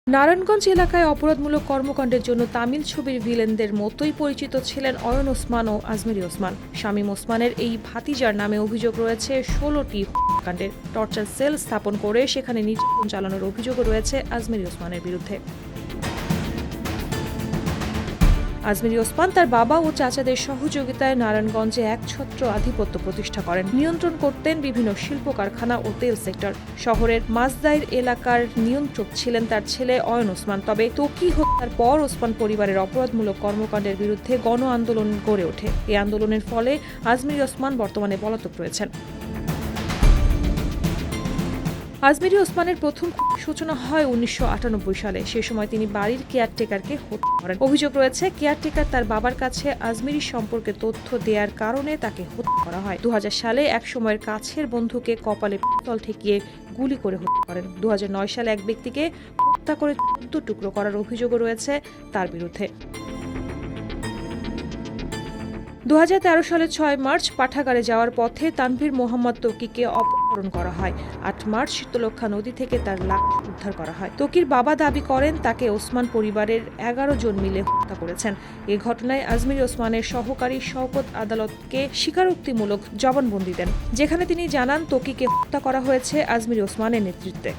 নারায়ণগঞ্জ এলাকায় অপরাধমূলক কর্মকাণ্ডের জন্য তামিল ছবির ভিলেনদের মতোই পরিচিত ছিলেন অয়ন ওসমান ও আজমেরী ওসমান। শামীম ওসমানের এই ভাতিজার নামে অভিযোগ রয়েছে 16টি হত্যাকাণ্ডের। টর্চার সেল স্থাপন করে সেখানে নির্যাতন চালানোর অভিযোগও রয়েছে আজমেরী ওসমানের বিরুদ্ধে। আজমেরী ওসমান তার বাবা ও চাচাদের সহযোগিতায় নারায়ণগঞ্জে একছত্র আধিপত্য প্রতিষ্ঠা করেন। নিয়ন্ত্রণ করতেন বিভিন্ন শিল্প কারখানা ও তেল সেক্টর। শহরের মাজদাইর এলাকার নিয়ন্ত্রক ছিলেন তার ছেলে অয়ন ওসমান। তবে ত্বকী হত্যার পর ওসমান পরিবারের অপরাধমূলক কর্মকাণ্ডের বিরুদ্ধে গণ আন্দোলন গড়ে ওঠে। এই আন্দোলনের ফলে আজমেরী ওসমান বর্তমানে পলাতক রয়েছেন। আজমেরী ওসমানের প্রথম সূচনা হয় 1998 সালে। সে সময় তিনি বাড়ির কেয়ারটেকারকে হত্যা করেন। অভিযোগ রয়েছে কেয়ারটেকার তার বাবার কাছে আজমেরী সম্পর্কে তথ্য দেওয়ার কারণে তাকে হত্যা করা হয়। 2000 সালে এক সময়ের কাছের বন্ধুকে কপালে পিস্তল ঠেকিয়ে গুলি করে হত্যা করেন। 2009 সালে এক ব্যক্তিকে হত্যা করে 14 টুকরো করার অভিযোগও রয়েছে তার বিরুদ্ধে। 2013 সালের 6 মার্চ পাঠাগারে যাওয়ার পথে তানভীর মোহাম্মদ ত্বকীকে অপহরণ করা হয়। 8 মার্চ শীতলক্ষা নদী থেকে তার লাশ উদ্ধার করা হয়। ত্বকীর বাবা দাবি করেন তাকে ওসমান পরিবারের 11 জন মিলে হত্যা করেছেন। এ ঘটনায় আজমেরী ওসমানের সহকারী শওকত আদালতকে স্বীকারোক্তিমূলক জবানবন্দি দেন, যেখানে তিনি জানান ত্বকীকে হত্যা করা হয়েছে আজমেরী ওসমানের নেতৃত্বে।